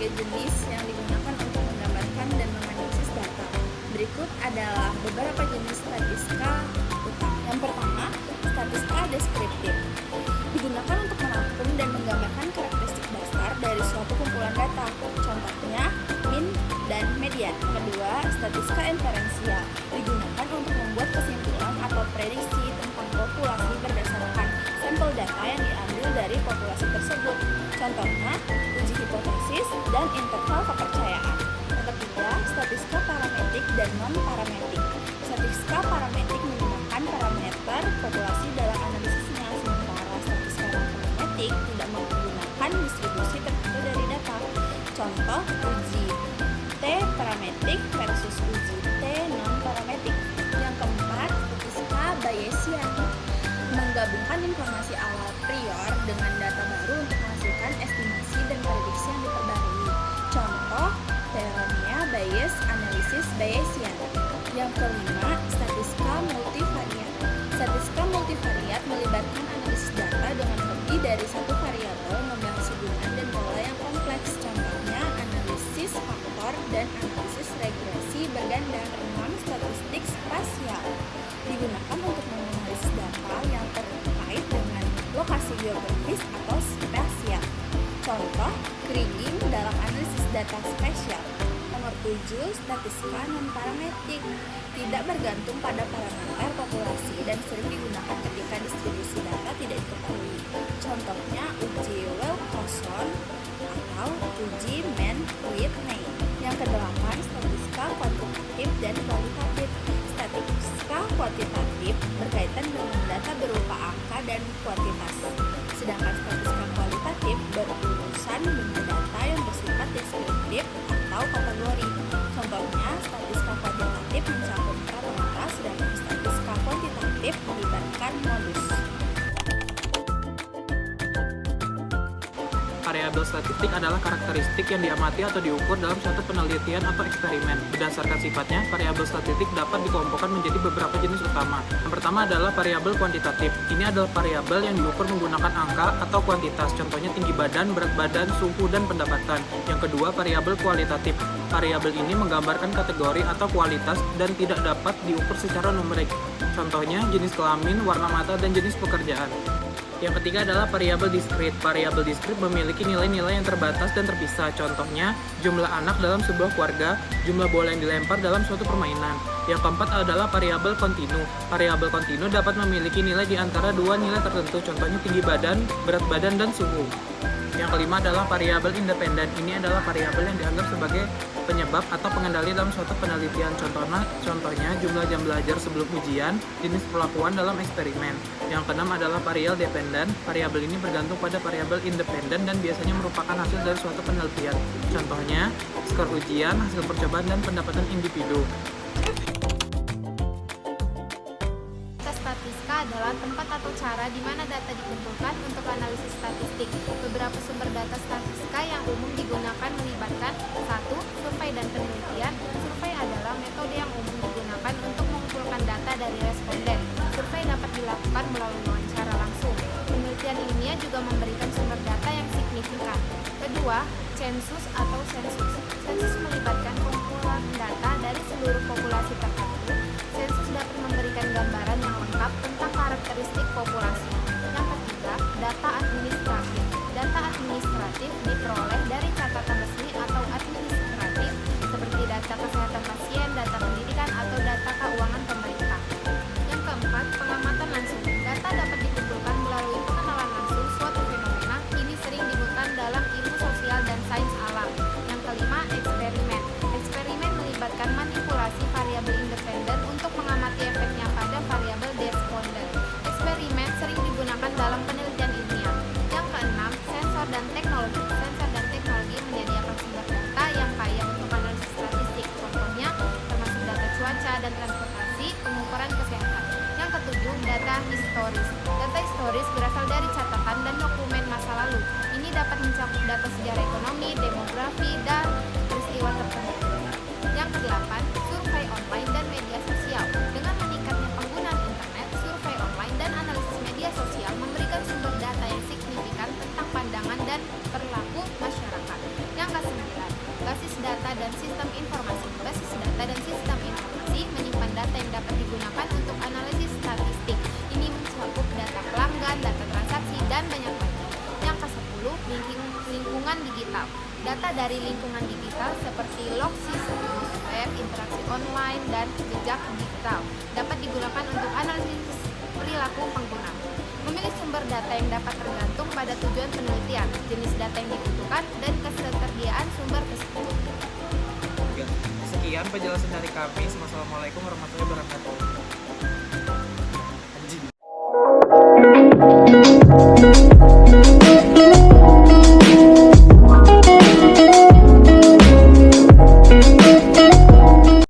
berbagai jenis yang digunakan untuk menggambarkan dan menganalisis data. Berikut adalah beberapa jenis statistika utama. Yang pertama, statistika deskriptif. Digunakan untuk merangkum dan menggambarkan karakteristik dasar dari suatu kumpulan data. Contohnya, mean dan median. Kedua, statistika inferensial. Digunakan untuk membuat kesimpulan atau prediksi tentang populasi berdasarkan sampel data yang diambil dari populasi tersebut. Contohnya, uji hipotesis dan interval kepercayaan. Yang ketiga, statistika parametrik dan non-parametrik. Statistika parametrik menggunakan parameter populasi dalam analisisnya, sementara statistika non-parametrik tidak menggunakan distribusi tertentu dari data. Contoh, uji T parametrik versus uji T non-parametrik. Yang keempat, statistika Bayesian. Menggabungkan informasi awal prior dengan data baru untuk menghasilkan estimasi dan prediksi yang diperbarui. Contoh, teoremnya Bayes analisis Bayesian. Yang kelima, statistika multivariat. Statistika multivariat melibatkan analisis data dengan lebih dari satu variabel, membahas hubungan dan pola yang kompleks. Contohnya, analisis faktor dan analisis regresi berganda. Enam, statistik spasial. Digunakan untuk menganalisis data yang terkait dengan lokasi geografis atau spasial. Contoh, kriging dalam analisis data spasial. Nomor 7, statistika non-parametrik. Tidak bergantung pada parameter populasi dan sering digunakan ketika distribusi data tidak diketahui. Contohnya, uji Wilcoxon atau uji Mann-Whitney. Yang kedelapan, statistika kuantitatif dan kualitatif. Statistika kuantitatif berkaitan dengan data berupa angka dan kuantitas. Sedangkan statistika kualitatif berurusan dengan data yang bersifat deskriptif atau kategori. Contohnya, statistika kuantitatif mencakup rata-rata, sedangkan statistika kuantitatif melibatkan modus. Variabel statistik adalah karakteristik yang diamati atau diukur dalam suatu penelitian atau eksperimen. Berdasarkan sifatnya, variabel statistik dapat dikelompokkan menjadi beberapa jenis utama. Yang pertama adalah variabel kuantitatif. Ini adalah variabel yang diukur menggunakan angka atau kuantitas, contohnya tinggi badan, berat badan, suhu, dan pendapatan. Yang kedua, variabel kualitatif. Variabel ini menggambarkan kategori atau kualitas dan tidak dapat diukur secara numerik. Contohnya, jenis kelamin, warna mata, dan jenis pekerjaan. Yang ketiga adalah variabel diskrit. Variabel diskrit memiliki nilai-nilai yang terbatas dan terpisah. Contohnya, jumlah anak dalam sebuah keluarga, jumlah bola yang dilempar dalam suatu permainan. Yang keempat adalah variabel kontinu. Variabel kontinu dapat memiliki nilai di antara dua nilai tertentu, contohnya tinggi badan, berat badan, dan suhu. Yang kelima adalah variabel independen. Ini adalah variabel yang dianggap sebagai penyebab atau pengendali dalam suatu penelitian. Contohnya jumlah jam belajar sebelum ujian, jenis perlakuan dalam eksperimen. Yang keenam adalah variabel dependen. Variabel ini bergantung pada variabel independen dan biasanya merupakan hasil dari suatu penelitian. Contohnya skor ujian, hasil percobaan, dan pendapatan individu. Statistika adalah tempat atau cara di mana data dikumpulkan untuk analisis statistik. Beberapa sumber data statistika yang umum digunakan melibatkan 1. Survei dan penelitian. Survei adalah metode yang umum digunakan untuk mengumpulkan data dari responden. Survei dapat dilakukan melalui wawancara langsung. Penelitian ilmiah juga memberikan sumber data yang signifikan. Kedua, sensus atau sensus. Sensus melibatkan pengumpulan data dari seluruh populasi tertentu. Sensus dapat memberikan gambaran yang lengkap tentang karakteristik populasi. Yang ketiga, data administratif. Data administratif diperoleh dari catatan resmi atau administratif seperti data kesehatan pasien, data pendidikan, atau data keuangan pemerintah. Yang keempat, pengamatan langsung. Data dapat dikumpulkan melalui pengenalan langsung suatu fenomena. Ini sering digunakan dalam ilmu sosial dan sains alam. Yang kelima, eksperimen. Eksperimen melibatkan manipulasi variabel independen untuk mengamati efeknya pada variabel responden. Eksperimen sering digunakan dalam penelitian ilmiah. Yang keenam, sensor dan teknologi. Sensor dan teknologi menyediakan sumber data yang kaya untuk analisis statistik. Contohnya, termasuk data cuaca dan transportasi, pengukuran kesehatan. Yang ketujuh, data historis. Data historis berasal dari catatan dan dokumen masa lalu. Ini dapat mencakup data sejarah ekonomi, demografi, dan peristiwa tertentu. Yang kedelapan, survei online dan media sosial. Dengan meningkatnya penggunaan internet, survei online dan analisis media sosial memberikan sumber data yang signifikan tentang pandangan dan perilaku masyarakat. Yang kesembilan, lingkungan digital. Data dari lingkungan digital seperti log situs web, interaksi online, dan jejak digital dapat digunakan untuk analisis perilaku pengguna. Memilih sumber data yang dapat tergantung pada tujuan penelitian, jenis data yang dibutuhkan, dan ketersediaan sumber tersebut. Sekian penjelasan dari kami. Wassalamualaikum warahmatullahi wabarakatuh. Anjing.